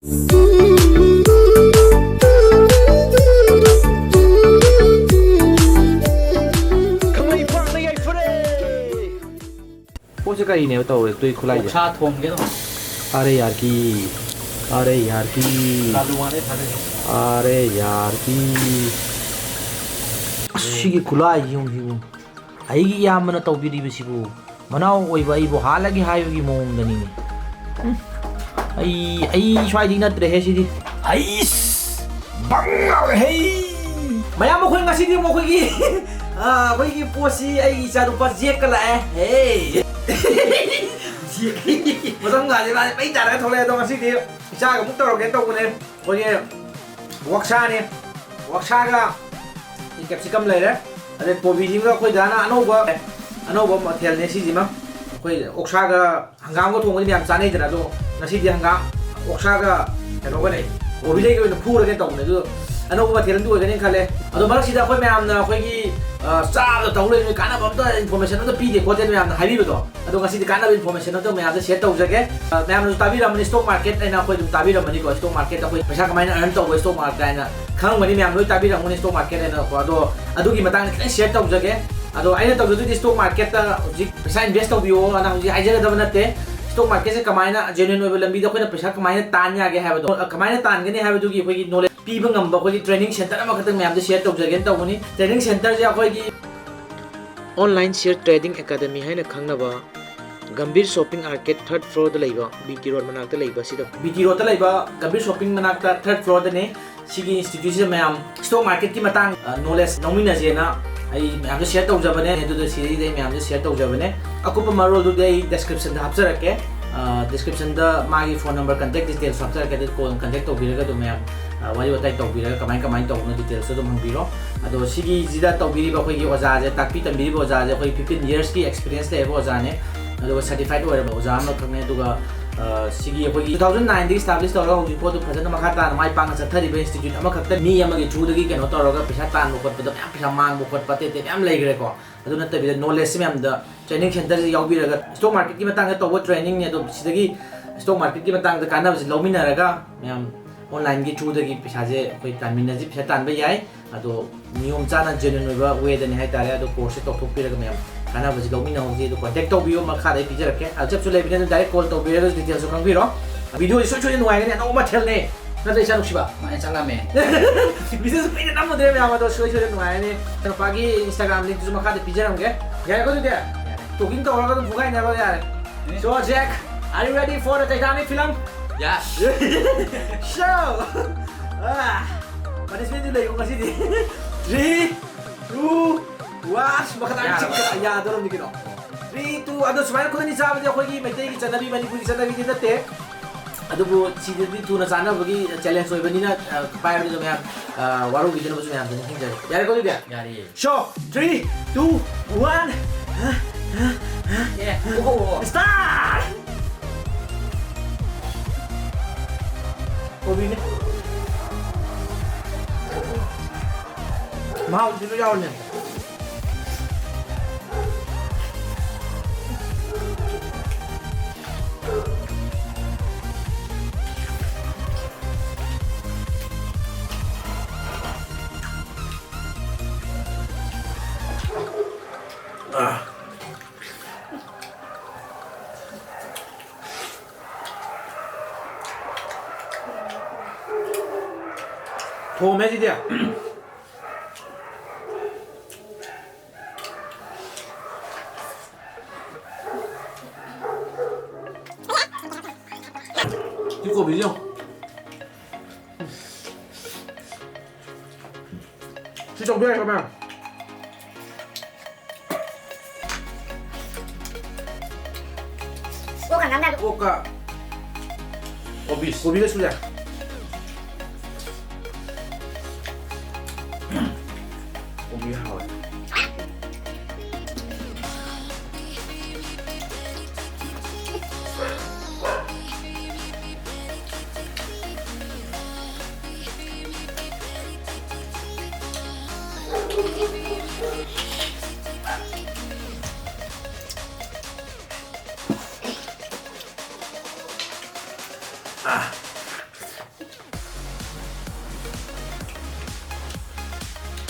पोसे कहीं नहीं बताओ तो ही खुला ही छा थोम के तो अरे यार की अरे यार की लालू वाले थारे अरे यार की सिगी खुला यूं ꯑꯩꯒꯤ ꯏꯌꯥꯝꯕꯅ ꯇꯧꯕꯤꯔꯤꯕꯁꯤꯕꯨ ꯃꯅꯥꯎ ꯑꯣꯏꯕ ꯑꯩꯕꯨ ꯍꯥꯠꯂꯒꯦ ꯍꯥꯏꯕꯒꯤ ꯃꯑꯣꯡꯗꯅꯤꯅꯦ ꯑꯩ ꯁ꯭ꯋꯥꯏꯗꯒꯤ ꯅꯠꯇ꯭ꯔꯦꯍꯦ ꯁꯤꯗꯤ ꯑꯩꯁ ꯕꯪꯉꯥꯎꯔꯦꯍꯦ ꯃꯌꯥꯝ ꯑꯩꯈꯣꯏ ꯉꯁꯤꯗꯤ ꯑꯩꯈꯣꯏꯒꯤ ꯄꯣꯠꯁꯤ ꯑꯩꯒꯤ ꯏꯆꯥꯅꯨꯄꯥ ꯖꯦꯛꯀ ꯂꯥꯛꯑꯦ ꯍꯦ ꯃꯇꯝꯒꯥꯁꯦ ꯃꯥꯁꯦ ꯃꯩ ꯇꯥꯔꯒ ꯊꯣꯛꯂꯛꯑꯦ ꯑꯗꯣ ꯉꯁꯤꯗꯤ ꯏꯆꯥꯒ ꯑꯃꯨꯛ ꯇꯧꯔꯒꯦ ꯇꯧꯕꯅꯦ ꯑꯩꯈꯣꯏꯒꯤ ꯋꯥꯛꯁꯥꯅꯦ ꯋꯥꯛꯁꯥꯒ ꯀꯦꯞꯁꯤꯀꯝ ꯂꯩꯔꯦ ꯑꯗꯩ ꯀꯣꯕꯤꯁꯤꯡꯒ ꯑꯩꯈꯣꯏ ꯗꯥꯅ ꯑꯅꯧꯕ ꯃꯊꯦꯜꯅꯦ ꯁꯤꯁꯤꯃ ꯑꯩꯈꯣꯏ ꯑꯣꯛꯁꯥꯒ ꯍꯪꯒꯥꯝꯒ ꯊꯣꯡꯕꯗꯤ ꯃꯌꯥꯝ ꯆꯥꯅꯩꯗꯅ ꯑꯗꯣ ꯉꯁꯤꯗꯤ ꯍꯪꯒꯥꯝ ꯑꯣꯛꯁꯥꯒ ꯀꯩꯅꯣꯒꯅꯦ ꯀꯣꯕꯤꯗꯩꯒ ꯑꯣꯏꯅ ꯐꯨꯔꯒꯦ ꯇꯧꯕꯅꯦ ꯑꯗꯨ ꯑꯅꯧꯕ ꯃꯊꯦꯜꯗꯤ ꯑꯣꯏꯒꯅꯤ ꯈꯜꯂꯦ ꯑꯗꯣ ꯃꯔꯛꯁꯤꯗ ꯑꯩꯈꯣꯏ ꯃꯌꯥꯝꯅ ꯑꯩꯈꯣꯏꯒꯤ ꯆꯥꯕꯗ ꯇꯧ ꯂꯩꯕ ꯀꯥꯟꯅꯕ ꯑꯝꯇ ꯏꯟꯐꯣꯔꯃꯦꯁꯟ ꯑꯝꯇ ꯄꯤꯗꯦ ꯈꯣꯠꯇꯦ ꯃꯌꯥꯝꯅ ꯍꯥꯏꯕꯤꯕꯗꯣ ꯑꯗꯣ ꯉꯁꯤꯗꯤ ꯀꯥꯟꯅꯕ ꯏꯟꯐꯣꯔꯃꯦꯁꯟ ꯑꯝꯇ ꯃꯌꯥꯝꯗ ꯁꯦꯌꯔ ꯇꯧꯖꯒꯦ ꯃꯌꯥꯝꯅꯁꯨ ꯇꯥꯕꯤꯔꯝꯃꯅꯤ ꯁ꯭ꯇꯣꯛ ꯃꯥꯔꯀꯦꯠ ꯍꯥꯏꯅ ꯑꯩꯈꯣꯏ ꯑꯗꯨꯝ ꯇꯥꯕꯤꯔꯝꯃꯅꯤꯀꯣ ꯁ꯭ꯇꯣꯛ ꯃꯥꯔꯀꯦꯠꯇ ꯑꯩꯈꯣꯏ ꯄꯩꯁꯥ ꯀꯃꯥꯏꯅ ꯑꯔꯟ ꯇꯧꯕ ꯁ꯭ꯇꯣꯛ ꯃꯥꯔꯀꯦꯠ ꯍꯥꯏꯅ ꯈꯪꯉꯝꯒꯅꯤ ꯃꯌꯥꯝ ꯂꯣꯏ ꯇꯥꯕꯤꯔꯝꯒꯅꯤ ꯁ꯭ꯇꯣꯛ ꯃꯥꯔꯀꯦꯠ ꯍꯥꯏꯅꯀꯣ ꯑꯗꯣ ꯑꯗꯨꯒꯤ ꯃꯇꯥꯡꯗ ꯈꯤꯇꯪ ꯁꯦꯌꯔ ꯇꯧꯖꯒꯦ ꯑꯗꯣ ꯑꯩꯅ ꯇꯧꯖꯗꯣꯏꯗꯤ ꯁ꯭ꯇꯣꯛ ꯃꯥꯔꯀꯦꯠꯇ ꯍꯧꯖꯤꯛ ꯄꯩꯁꯥ ꯏꯟꯚꯦꯁ ꯇꯧꯕꯤꯌꯣꯅ ꯍꯧꯖꯤꯛ ꯍꯥꯏꯖꯒꯗꯕ ꯅꯠꯇꯦ ꯁ꯭ꯇꯣꯛ ꯃꯥꯔꯀꯦꯠꯁꯦ ꯀꯃꯥꯏꯅ ꯖꯦꯅꯨꯏꯟ ꯑꯣꯏꯕ ꯂꯝꯕꯤꯗ ꯑꯩꯈꯣꯏꯅ ꯄꯩꯁꯥ ꯀꯃꯥꯏꯅ ꯇꯥꯟ ꯌꯥꯒꯦ ꯍꯥꯏꯕꯗꯣ ꯀꯃꯥꯏꯅ ꯇꯥꯟꯒꯅꯤ ꯍꯥꯏꯕꯗꯨꯒꯤ ꯑꯩꯈꯣꯏꯒꯤ ꯅꯣꯂꯦꯖ ꯄꯤꯕ ꯉꯝꯕ ꯑꯩꯈꯣꯏꯒꯤ ꯇ꯭ꯔꯦꯅꯤꯡ ꯁꯦꯟꯇꯔ ꯑꯃꯈꯛꯇꯪ ꯃꯌꯥꯝꯗ ꯁꯦꯌꯔ ꯇꯧꯖꯒꯦꯅ ꯇꯧꯕꯅꯤ ꯇ꯭ꯔꯦꯅꯤꯡ ꯁꯦꯟꯇꯔꯁꯦ ꯑꯩꯈꯣꯏꯒꯤ ꯑꯣꯟꯂꯥꯏꯟ ꯁꯦꯌꯔ ꯇ꯭ꯔꯦꯗꯤꯡ ꯑꯦꯀꯥꯗꯃꯤ ꯍꯥꯏꯅ ꯈꯪꯅꯕ ꯒꯝꯚꯤꯔ ꯁꯣꯄꯤꯡ ꯑꯥꯔꯀꯦꯠ ꯊꯔꯠ ꯐ꯭ꯂꯣꯔꯗ ꯂꯩꯕ ꯕꯤ.ꯇꯤ. ꯔꯣꯗ ꯃꯅꯥꯛꯇ ꯂꯩꯕ ꯁꯤꯗ ꯕꯤ.ꯇꯤ. ꯔꯣꯗꯇ ꯂꯩꯕ ꯒꯝꯚꯤꯔ ꯁꯣꯄꯤꯡ ꯃꯅꯥꯛꯇ ꯊꯔꯠ ꯐ꯭ꯂꯣꯔꯗꯅꯦ ꯁꯤꯒꯤ ꯏꯟꯁꯇꯤꯇ꯭ꯌꯨꯠꯁꯤꯗ ꯃꯌꯥꯝ ꯁ꯭ꯇꯣꯛ ꯃꯥꯔꯀꯦꯠꯀꯤ ꯃꯇꯥꯡ ꯅꯣꯂꯦꯖ ꯂꯧꯃꯤꯟꯅꯁꯦꯅ ꯑꯩ ꯃꯌꯥꯝꯗ ꯁꯦꯌꯔ ꯇꯧꯖꯕꯅꯦ ꯑꯗꯨꯗ ꯁꯤꯗꯩꯗ ꯑꯩ ꯃꯌꯥꯝꯗ ꯁꯦꯌꯔ ꯇꯧꯖꯕꯅꯦ ꯑꯀꯨꯞꯄ ꯃꯔꯣꯜꯗꯨꯗꯤ ꯑꯩ ꯗꯦꯁꯀ꯭ꯔꯤꯞꯁꯟꯗ ꯍꯥꯞꯆꯔꯛꯀꯦ ꯗꯤꯁꯀ꯭ꯔꯤꯞꯁꯟꯗ ꯃꯥꯒꯤ ꯐꯣꯟ ꯅꯝꯕꯔ ꯀꯟꯇꯦꯛ ꯗꯤꯇꯦꯜꯁ ꯍꯥꯞꯆꯔꯛꯀꯦ ꯑꯗꯨ ꯀꯣꯜ ꯀꯟꯇꯦꯛ ꯇꯧꯕꯤꯔꯒ ꯑꯗꯨꯝ ꯃꯌꯥꯝ ꯋꯥꯔꯤ ꯋꯥꯇꯥꯏ ꯇꯧꯕꯤꯔꯒ ꯀꯃꯥꯏꯅ ꯇꯧꯕꯅꯣ ꯗꯤꯇꯦꯜꯁꯁꯨ ꯑꯗꯨꯝ ꯍꯪꯕꯤꯔꯣ ꯑꯗꯣ ꯁꯤꯒꯤꯁꯤꯗ ꯇꯧꯕꯤꯔꯤꯕ ꯑꯩꯈꯣꯏꯒꯤ ꯑꯣꯖꯥꯁꯦ ꯇꯥꯛꯄꯤ ꯇꯝꯕꯤꯔꯤꯕ ꯑꯣꯖꯥꯁꯦ ꯑꯩꯈꯣꯏ 15 yearsꯀꯤ ꯑꯦꯛꯁꯄꯤꯔꯤꯌꯦꯟꯁ ꯂꯩꯔꯕ ꯑꯣꯖꯥꯅꯦ ꯑꯗꯨꯒ ꯁꯔꯇꯤꯐꯥꯏꯠ ꯑꯣꯏꯔꯕ ꯑꯣꯖꯥ ꯑꯃꯈꯛꯅꯦ ꯑꯗꯨꯒ ꯁꯤꯒꯤ ꯑꯩꯈꯣꯏꯒꯤ 2009ꯗꯒꯤ ꯏꯁꯇꯥꯕ꯭ꯂꯤꯁ ꯇꯧꯔꯒ ꯍꯧꯖꯤꯛꯐꯥꯎ ꯐꯖꯅ ꯃꯈꯥ ꯇꯥꯅ ꯃꯥꯏ ꯄꯥꯛꯅ ꯆꯠꯊꯔꯤꯕ ꯏꯟꯁꯇꯤꯇ꯭ꯌꯨꯠ ꯑꯃꯈꯛꯇ ꯃꯤ ꯑꯃꯒꯤ ꯊ꯭ꯔꯨꯗꯒꯤ ꯀꯩꯅꯣ ꯇꯧꯔꯒ ꯄꯩꯁꯥ ꯇꯥꯟꯕ ꯈꯣꯠꯄꯗ ꯃꯌꯥꯝ ꯄꯩꯁꯥ ꯃꯥꯡꯕ ꯈꯣꯠꯄ ꯑꯇꯩ ꯃꯌꯥꯝ ꯂꯩꯈ꯭ꯔꯦꯀꯣ ꯑꯗꯨ ꯅꯠꯇꯕꯤꯗ ꯅꯣꯂꯦꯖꯁꯤ ꯃꯌꯥꯝꯗ ꯇ꯭ꯔꯦꯅꯤꯡ ꯁꯦꯟꯇꯔꯁꯤ ꯌꯥꯎꯕꯤꯔꯒ ꯁ꯭ꯇꯣꯛ ꯃꯥꯔꯀꯦꯠꯀꯤ ꯃꯇꯥꯡꯗ ꯇꯧꯕ ꯇ꯭ꯔꯦꯅꯤꯡꯅꯦ ꯑꯗꯣ ꯁꯤꯗꯒꯤ ꯁ꯭ꯇꯣꯛ ꯃꯥꯔꯀꯦꯠꯀꯤ ꯃꯇꯥꯡꯗ ꯀꯥꯟꯅꯕꯁꯤ ꯂꯧꯃꯤꯟꯅꯔꯒ ꯃꯌꯥꯝ ꯑꯣꯟꯂꯥꯏꯟꯒꯤ ꯊ꯭ꯔꯨꯗꯒꯤ ꯄꯩꯁꯥꯁꯦ ꯑꯩꯈꯣই ꯇꯥꯟꯃꯤꯟꯅꯁꯤ ꯄꯩꯁꯥ ꯇꯥꯟꯕ ꯌꯥꯏ ꯑꯗꯣ ꯅꯤꯌꯣꯝ ꯆꯥꯅ ꯖꯦꯅꯨꯏꯟ ꯑꯣꯏꯕ ꯋꯦꯗꯅꯤ ꯍꯥꯏꯇꯥꯔꯦ ꯑꯗꯣ ꯀꯣꯔꯁꯁꯦ ꯇꯧꯊꯣꯛꯄꯤꯔꯒ ꯃꯌꯥꯝ ꯀꯥꯟꯅꯕꯁꯤ ꯂꯧꯃꯤꯟꯅꯍꯧꯁꯤ ꯑꯗꯣ ꯀꯣꯟꯇꯦꯛ ꯇꯧꯕꯤꯌꯣ ꯃꯈꯥꯗ ꯑꯩ ꯄꯤꯖꯔꯛꯀꯦ ꯆꯞꯁꯨ ꯂꯩꯕꯅꯤ ꯑꯗꯨ ꯗꯥꯏꯔꯦꯛ ꯀꯣꯜ ꯇꯧꯕꯤꯔꯒ ꯗꯤꯇꯦꯜꯁꯨ ꯈꯪꯕꯤꯔꯣ ꯚꯤꯗꯤꯑꯣꯁꯤ ꯁꯣꯏꯗꯅ ꯅꯨꯡꯉꯥꯏꯒꯅꯤ ꯑꯅꯧꯕ ꯃꯊꯦꯜꯅꯦ ꯅꯠꯇ꯭ꯔ ꯏꯆꯥ ꯅꯨꯡꯁꯤꯕ ꯃꯥꯏ ꯆꯪꯂꯝꯃꯦ ꯚꯤꯗꯤꯑꯣꯁꯨ ꯀꯨꯏꯅ ꯅꯝꯃꯨꯗ꯭ꯔꯦ ꯃꯌꯥꯝ ꯑꯗꯣ ꯁꯣꯏꯗꯅ ꯅꯨꯡꯉꯥꯏꯒꯅꯤ ꯅꯨꯄꯥꯒꯤ ꯏꯟꯁꯇꯥꯒ꯭ꯔꯥꯝ ꯂꯤꯡꯛꯇꯨꯁꯨ ꯃꯈꯥꯗ ꯄꯤꯖꯔꯝꯒꯦ ꯌꯥꯔꯦꯀꯣ ꯑꯗꯨꯗꯤ ꯇꯣꯀꯤꯡ ꯇꯧꯔꯒ ꯑꯗꯨꯝ ꯐꯨꯒꯥꯏꯅꯕ ꯌꯥꯔꯦ ꯁꯣ ꯖꯦꯛ are you ready for the Titanic film? Yes. So, punishment nila yung kasi di 3, 2, 1 makatang chika ayado ron dikino 3, 2 ano sumayan ko na ni sabi ako gi may tayo chanabi manipuri chanabi din natte ado bu si di tuna sana bagi challenge so ibani na fire ni may waru video na may amdan hinga yari ko dia Yari. so 3, 2, 1 Yeah. Oh. start Kobe ni Mahal dito yaw niya. 도매지 돼야. 이거 밀려. 진짜 뭐야 이거 봐. Bukan kan aku. Buka. Obis. 고비가 술이야. Obi hao.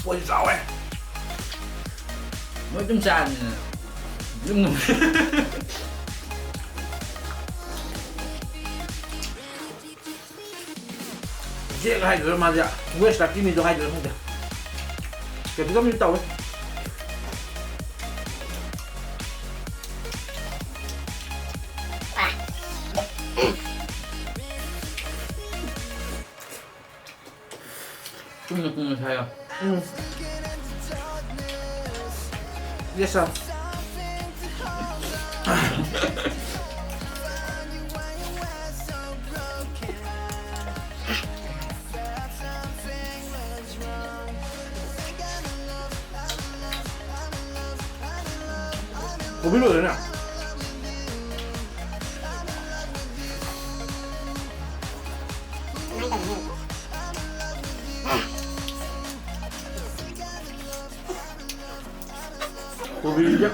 ꯄꯣꯠꯁꯨ ꯆꯥꯎꯋꯦ ꯃꯣꯏ ꯑꯗꯨꯝ ꯆꯥꯕꯅꯤꯅ ꯑꯗꯨꯝ ꯉꯝꯃꯦ ꯖꯦꯛ ꯍꯥꯏꯗꯣꯏꯔꯥ ꯃꯥꯁꯦ west ꯂꯥꯛꯀꯤ ꯃꯤꯗꯣ ꯍꯥꯏꯗꯣꯏꯔꯥ ꯈꯪꯗꯦ ꯀꯦꯞꯁꯤꯀꯝꯁꯨ ꯇꯧꯋꯦ ꯀꯨꯝꯅ ꯁꯥꯏꯌꯣ Yes sir 고기 넣어야 되나? 고기 이제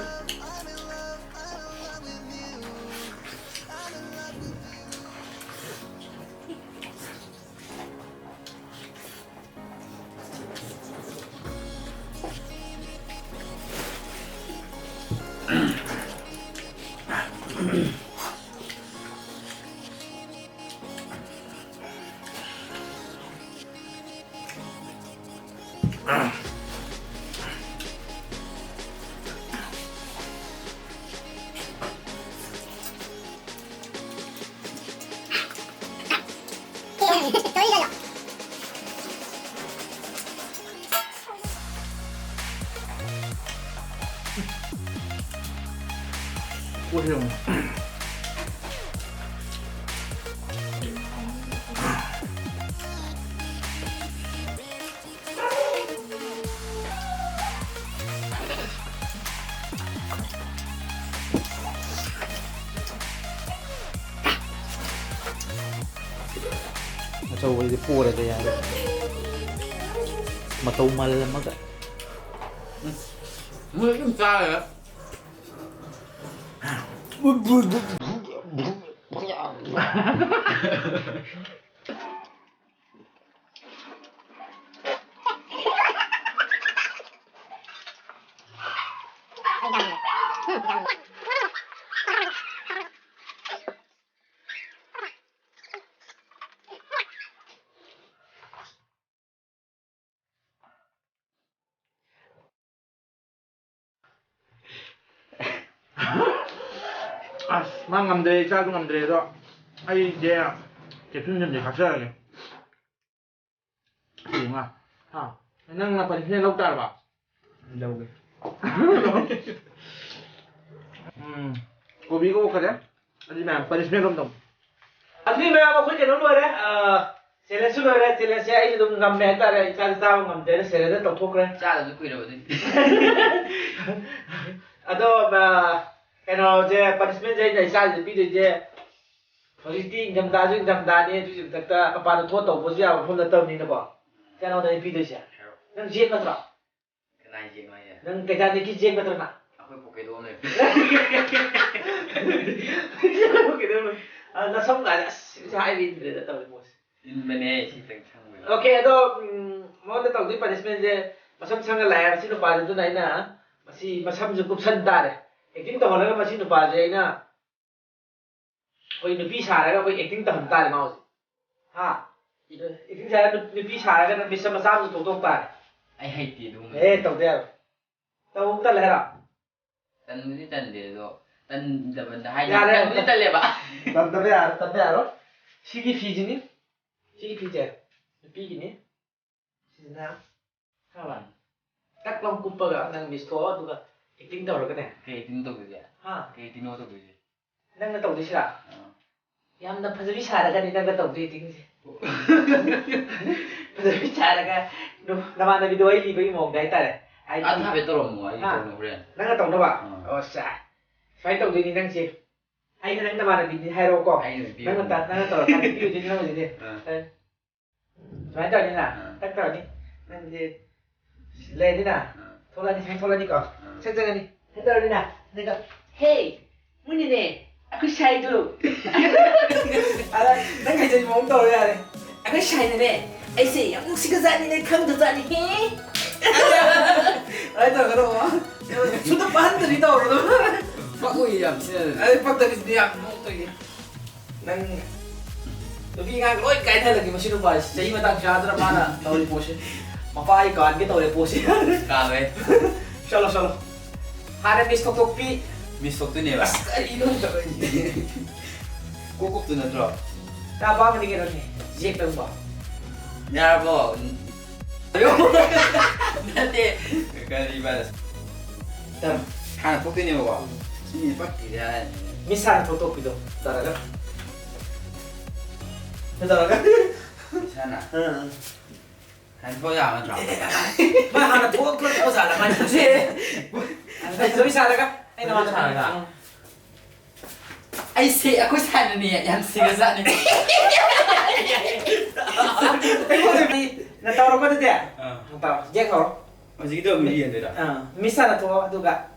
보세요. ꯑꯆꯧꯕ ꯍꯥꯏꯗꯤ ꯄꯣꯔꯦꯗ ꯌꯥꯔꯦ ꯃꯇꯧ ꯃꯥꯜꯂꯝꯃꯒ ꯃꯣꯏ ꯑꯗꯨꯝ ꯆꯥꯔꯦ 막 남들이 짜도 남들이도 아이 이제 제품 좀 각자하게 이마 아 nâng là phần thiên lâu ta bảo lâu kìa cô biết cô cái đấy đi làm phần thiên lâu đồng anh mà có cái nó rồi đấy sẽ lên xuống rồi đấy thì là sẽ ai dùng ngầm mẹ ta đấy cha sao ngầm thế sẽ lên tổng thuốc đấy ꯆꯥꯗꯕꯁꯨ ꯀꯨꯏꯔꯕ đó mà cái nào chứ punishment dây này sai thì bây giờ hꯧꯖꯤꯛꯇꯤ ꯏꯪꯊꯝꯊꯥꯁꯨ ꯏꯪꯊꯝꯊꯥꯅꯤ ꯑꯗꯨꯁꯨ ꯃꯊꯛꯇ ꯃꯄꯥꯟꯗ ꯊꯣꯛꯑ ꯇꯧꯕꯁꯨ ꯌꯥꯕ ꯃꯐꯝ ꯅꯠꯇꯕꯅꯤꯅꯀꯣ ꯀꯩꯅꯣꯗꯅꯤ ꯄꯤꯗꯣꯏꯁꯦ ꯅꯪ ꯖꯦꯛ ꯅꯠꯇ꯭ꯔꯣ ꯀꯅꯥꯏ ꯖꯦꯛꯅꯣ ꯍꯥꯏꯁꯦ ꯅꯪ ꯀꯩꯇꯥꯅꯤꯀꯤ ꯖꯦꯛ ꯅꯠꯇ꯭ꯔꯣ ꯅꯪ ꯑꯩꯈꯣꯏ ꯄꯣꯀꯦꯠ ꯑꯣꯟ ꯂꯩ ꯅꯁꯝ ꯀꯥꯏꯗ ꯑꯁ ꯍꯥꯏꯕꯤꯗ꯭ꯔꯦꯗ ꯇꯧꯔꯤ ꯄꯣꯠꯁꯦ ꯏꯟꯕꯅꯦ ꯁꯤꯇꯪ ꯁꯪꯕ ꯑꯣꯀꯦ ꯑꯗꯣ ꯃꯉꯣꯟꯗ ꯇꯧꯗꯣꯏ ꯄꯅꯤꯁꯃꯦꯟꯁꯦ ꯃꯁꯝ ꯁꯪꯉ ꯂꯥꯛꯑꯦ ꯃꯁꯤ ꯅꯨꯄꯥꯗꯨꯅ ꯑꯩꯅ ꯃꯁꯤ ꯃꯁꯝꯁꯨ ꯀꯨꯞꯁꯟ ꯇꯥꯔꯦ ꯑꯦꯛꯇꯤꯡ ꯇꯧꯍꯜꯂꯒ ꯃꯁꯤ ꯅꯨꯄꯥꯁꯦ ꯑꯩꯅ ꯑꯩꯈꯣꯏ ꯅꯨꯄꯤ ꯁꯥꯔꯒ ꯑꯩꯈꯣꯏ ꯑꯦꯛꯇꯤꯡ ꯇꯧꯍꯟ ꯇꯥꯔꯦ ꯃꯥ ꯍꯧꯖꯤꯛ ꯍꯥ ꯑꯦꯛꯇꯤꯡ ꯁꯥꯔꯒ ꯅꯨꯄꯤ ꯁꯥꯔꯒ ꯃꯤꯁ ꯃꯆꯥ ꯑꯃꯁꯨ ꯊꯣꯛꯇꯣꯛ ꯇꯥꯔꯦ ꯑꯩ ꯍꯩꯇꯦ ꯑꯗꯨꯒꯨꯝꯕ ꯇꯧꯗꯦ ꯌꯥꯔꯣꯏ ꯇꯧꯕ ꯇꯜꯂꯦ ꯍꯥꯏꯔꯣ ꯇꯟꯕꯨꯗꯤ ꯇꯟꯗꯦ ꯑꯗꯣ ꯇꯟꯗꯕꯗ ꯍꯥꯏꯗꯤ ꯌꯥꯔꯦ. ꯇꯟꯕꯨꯗꯤ ꯇꯜꯂꯦꯕ ꯇꯝꯕ ꯌꯥꯔꯣꯏ ꯁꯤꯒꯤ ꯐꯤꯁꯤꯅꯤ ꯁꯤꯒꯤ ꯐꯤꯁꯦ ꯅꯨꯄꯤꯒꯤꯅꯤ ꯁꯤꯁꯤꯅ ꯈꯪꯉꯕ ꯇꯛ ꯂꯥꯎ ꯀꯨꯞꯄꯒ ꯅꯪ ꯃꯤꯁ ꯊꯣꯛꯑꯣ ꯑꯗꯨꯒ ꯑꯦꯛꯇꯤꯡ ꯇꯧꯔꯒꯅꯦ ꯀꯩ ꯑꯦꯛꯇꯤꯡ ꯇꯧꯗꯣꯏꯁꯦ ꯍꯥ ꯀꯩ ꯑꯦꯛꯇꯤꯡꯅꯣ ꯇꯧꯗꯣꯏꯁꯦ ꯅꯪꯅ ꯇꯧꯗꯣꯏꯁꯤꯔꯥ ꯌꯥꯝꯅ ꯐꯖꯕꯤ ꯁꯥꯔꯒꯅꯤ ꯅꯪꯅ ꯇꯧꯗꯣꯏ ꯑꯦꯛꯇꯤꯡꯁꯦ ꯐꯖꯕꯤ ꯁꯥꯔꯒ ꯅꯃꯥꯟꯅꯕꯤꯗꯣ ꯑꯩ ꯂꯤꯕꯒꯤ ꯃꯑꯣꯡꯗ ꯍꯥꯏꯇꯥꯔꯦ ꯑꯗꯨ ꯍꯥꯏꯐꯦꯠ ꯇꯧꯔꯝꯃꯣ ꯑꯩ ꯇꯧꯅ ꯍꯣꯔꯦꯟ ꯅꯪꯅ ꯇꯧꯅꯕ ꯑꯥ. ꯑꯣ ꯁꯥ ꯁꯨꯃꯥꯏꯅ ꯇꯧꯗꯣꯏꯅꯤ ꯅꯪꯁꯦ ꯑꯩꯅ ꯅꯪ ꯅꯃꯥꯟꯅꯕꯤꯅꯤ ꯍꯥꯏꯔꯛꯑꯣꯀꯣ ꯑꯩꯅ ꯅꯨꯄꯤ ꯅꯪꯅ ꯇꯧꯔꯀꯥꯟꯗ ꯅꯨꯄꯤ ꯑꯣꯏꯗꯣꯏꯅꯤ ꯅꯪ ꯍꯧꯖꯤꯛꯇꯤ ꯁꯨꯃꯥꯏꯅ ꯇꯧꯔꯅꯤꯅ ꯇꯛ ꯇꯧꯔꯅꯤ ꯅꯪꯁꯦ ꯂꯩꯔꯅꯤꯅ ꯊꯣꯛꯂꯛꯑꯅꯤ ꯁꯨꯃꯥꯏꯅ ꯊꯣꯛꯂꯛꯑꯅꯤꯀꯣ ꯁꯛ ꯆꯪꯉꯅꯤ ꯁꯨꯃꯥꯏꯅ ꯇꯧꯔꯅꯤꯅ ꯑꯗꯨꯒ ꯍꯦ ꯃꯨꯟꯅꯤꯅꯦ ꯑꯩꯈꯣꯏ ꯁꯥꯏꯗꯨ ꯑꯗ ꯅꯪ ꯍꯩꯖꯩ ꯃꯑꯣꯡ ꯇꯧꯔ ꯌꯥꯔꯦ ꯑꯩꯈꯣꯏ ꯁꯥꯏꯅꯅꯦ ꯑꯩꯁꯦ ꯌꯥꯝ ꯅꯨꯡꯁꯤꯒꯖꯥꯠꯅꯤꯅꯦ ꯈꯪꯗꯖꯥꯠꯅꯤ ꯍꯦ Ay tawagano mo. Sudah pahan dito ro. Bagoy yam sila. Ay pagdalis niya mo to eh. Nang Tapi nga, oy, kahit lagi masino ba? Sa iyo matang siya na mana, tawli po siya. Mapaay ka, kita tawli po siya. Kawe. Solo. Harap is tok-tok-pi. Misok to niya ba? Kailong ka rin. Kukuk to na drop. Tapa mo tingin rin eh. Jake lang ba? Nyara po. Ayun. Dati. Kakaliba. Tam. Hanap po to niya ba? Sige, pati yan. Minsan tok-tok-pi do. Talaga. Talaga? Sana. Hanap po yaman drop. Mahanap po ko sa alaman kasi. Ay, sabi sa alaga. Ay, naman sa alaga. Ay, si ako sana niya. Yan siya sa niya. Natawag ko dito ya? Ah. Natawag. Jack ho? Masih kita beli yan dito. Minsan na to duga.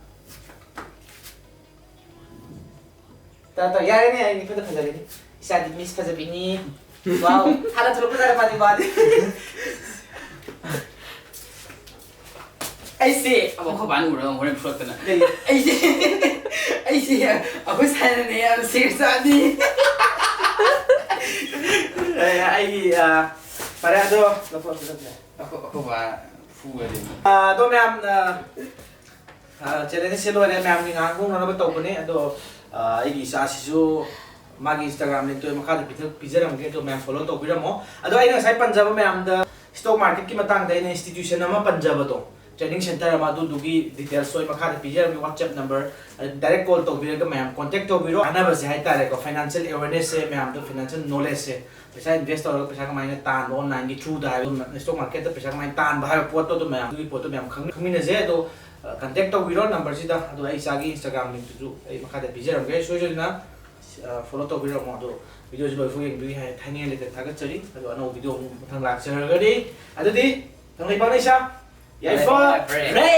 Tato, yari niya, hindi ko ito pagdali. Isa di miss pa sabi ni. Wow, halat tulog ko na pati-pati. Ay, si ako ko paano mo rin shot na. Ay, si ako sana niya. Siya sa niya. Ay, pareado. Ako ba fuga din. Do ma'am, challenge silo rin ma'am ng kung ano ba ito ko ni. Ado, isa sisu magi Instagram nito yung makada pizza mo kito ma'am follow to bira mo. Ado ay nga sa Punjab ma'am the stock market ki matang dai na institution na Punjab to. Training center ma du dugi details so makada pizza mo WhatsApp number direct call to bira ka ma'am contact to biro ana ba si hay tare ko financial awareness se ma'am to financial knowledge se पैसा invest और पैसा कमाएंगे तान online की through दा stock market तो पैसा कमाएंगे तान बाहर पोट तो मैं दुगी पोट तो मैं खमिन जे तो कांटेक्ट तो विरो नंबर सिदा तो आई सागी इंस्टाग्राम लिंक तो आई मखादा बिजर हम गए सोशल ना फॉलो तो विरो मो तो वीडियो जो फुगे दुगी है थानी लेते थागत चरी तो अनो वीडियो मथां लाक्चर गदी अदुदी तंग पानिसा याई फॉर रे